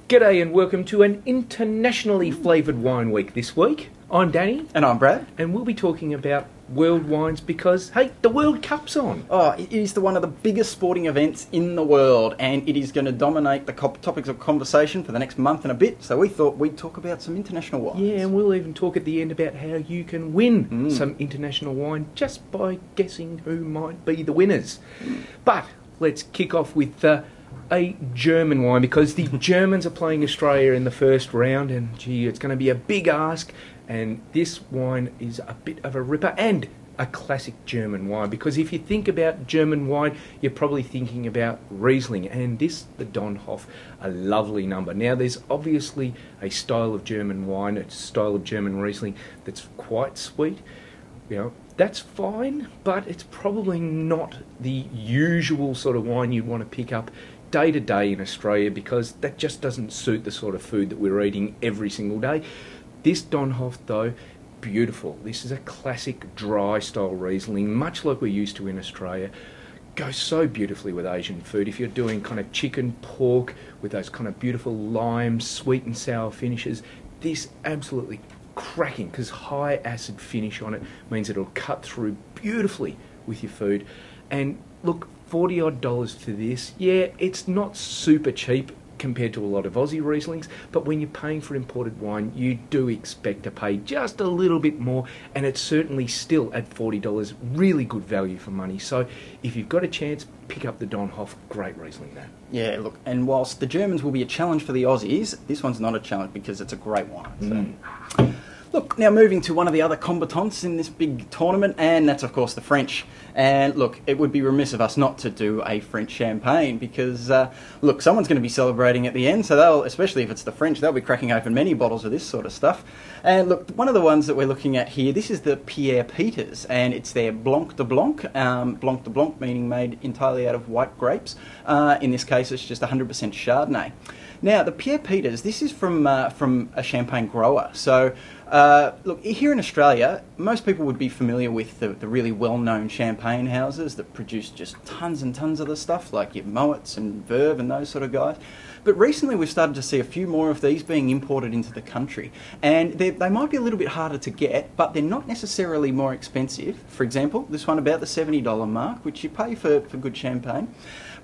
G'day and welcome to an internationally flavoured wine week this week. I'm Danny. And I'm Brad. And we'll be talking about world wines because, hey, the World Cup's on. Oh, it is one of the biggest sporting events in the world, and it is going to dominate the topics of conversation for the next month and a bit, so we thought we'd talk about some international wines. Yeah, and we'll even talk at the end about how you can win some international wine just by guessing who might be the winners. But let's kick off with a German wine, because the Germans are playing Australia in the first round, and gee, it's going to be a big ask. And this wine is a bit of a ripper and a classic German wine, because if you think about German wine, you're probably thinking about Riesling, and this, the Donhof, a lovely number. Now, there's obviously a style of German wine, a style of German Riesling that's quite sweet. You know, that's fine, but it's probably not the usual sort of wine you'd want to pick up day to day in Australia, because that just doesn't suit the sort of food that we're eating every single day. This Donhof, though, beautiful. This is a classic dry style Riesling, much like we're used to in Australia. Goes so beautifully with Asian food. If you're doing kind of chicken, pork with those kind of beautiful lime, sweet and sour finishes, this absolutely cracking, because high acid finish on it means it'll cut through beautifully with your food. And look, $40 odd for this. Yeah, it's not super cheap compared to a lot of Aussie Rieslings, but when you're paying for imported wine, you do expect to pay just a little bit more, and it's certainly still at $40 really good value for money. So if you've got a chance, pick up the Donhof. Great Riesling there. Yeah, look, and whilst the Germans will be a challenge for the Aussies, this one's not a challenge because it's a great wine. So. Look, now moving to one of the other combatants in this big tournament, and that's of course the French. And look, it would be remiss of us not to do a French champagne, because look, someone's going to be celebrating at the end, so they'll, especially if it's the French, they'll be cracking open many bottles of this sort of stuff. And look, one of the ones that we're looking at here, this is the Pierre Peters, and it's their Blanc de Blanc. Blanc de Blanc meaning made entirely out of white grapes. In this case, it's just 100% Chardonnay. Now, the Pierre Peters, this is from a champagne grower. So, look, here in Australia, most people would be familiar with the really well-known champagne houses that produce just tons and tons of the stuff, like your Moet's and Verve and those sort of guys. But recently we've started to see a few more of these being imported into the country. And they might be a little bit harder to get, but they're not necessarily more expensive. For example, this one about the $70 mark, which you pay for good champagne.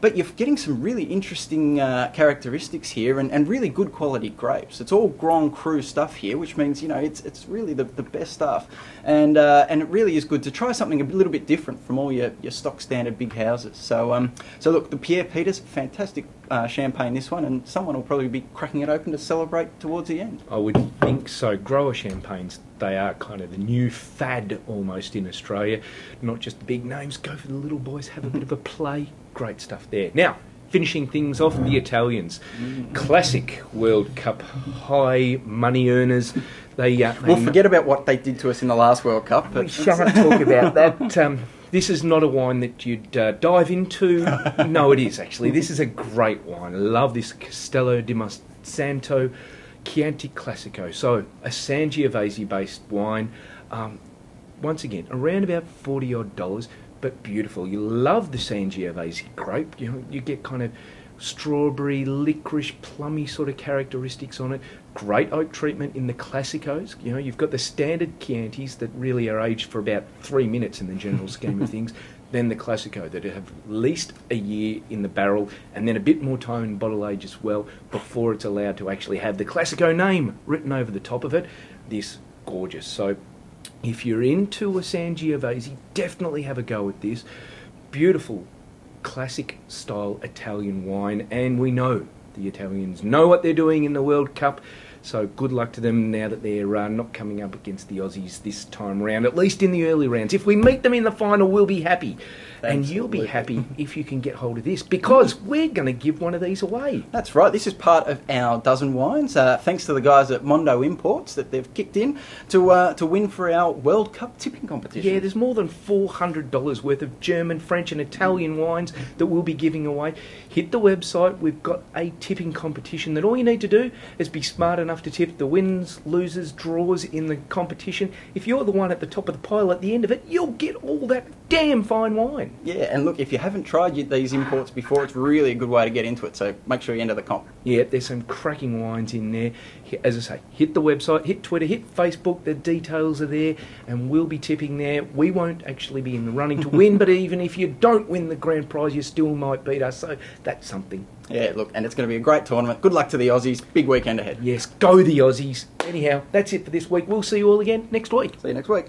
But you're getting some really interesting characteristics here, and really good quality grapes. It's all Grand Cru stuff here, which means, you know, it's really the best stuff. And it really is good to try something a little bit different from all your stock standard big houses. So look, the Pierre Peters, fantastic champagne this one, and someone will probably be cracking it open to celebrate towards the end. I would think so. Grower champagnes, they are kind of the new fad almost in Australia. Not just the big names, go for the little boys, have a bit of a play. Great stuff there. Now, finishing things off, the Italians. Classic World Cup, high money earners. We'll forget about what they did to us in the last World Cup. We shan't talk about that. This is not a wine that you'd dive into. No, it is actually. This is a great wine. I love this Castello di Monstano Chianti Classico. So, a Sangiovese-based wine. Once again, around about $40 odd, but beautiful. You love the Sangiovese grape. You know, you get kind of strawberry, licorice, plummy sort of characteristics on it. Great oak treatment in the Classicos. You know, you've got the standard Chiantis that really are aged for about 3 minutes in the general scheme of things. Then the Classico that have at least a year in the barrel, and then a bit more time in bottle age as well before it's allowed to actually have the Classico name written over the top of it. This gorgeous. So if you're into a Sangiovese, definitely have a go at this. Beautiful, classic style Italian wine, and we know the Italians know what they're doing in the World Cup, so good luck to them now that they're not coming up against the Aussies this time around, at least in the early rounds. If we meet them in the final, we'll be happy. And you'll be happy if you can get hold of this, because we're going to give one of these away. That's right. This is part of our dozen wines, thanks to the guys at Mondo Imports that they've kicked in to win for our World Cup tipping competition. Yeah, there's more than $400 worth of German, French and Italian wines that we'll be giving away. Hit the website. We've got a tipping competition that all you need to do is be smart enough to tip the wins, losers, draws in the competition. If you're the one at the top of the pile at the end of it, you'll get all that damn fine wine. brilliant. Yeah, and look, if you haven't tried these imports before, it's really a good way to get into it, so make sure you enter the comp. Yeah, there's some cracking wines in there. As I say, hit the website, hit Twitter, hit Facebook, the details are there, and we'll be tipping there. We won't actually be in the running to win, but even if you don't win the grand prize, you still might beat us, so that's something. Yeah, look, and it's going to be a great tournament. Good luck to the Aussies. Big weekend ahead. Yes, go the Aussies. Anyhow, that's it for this week. We'll see you all again next week. See you next week.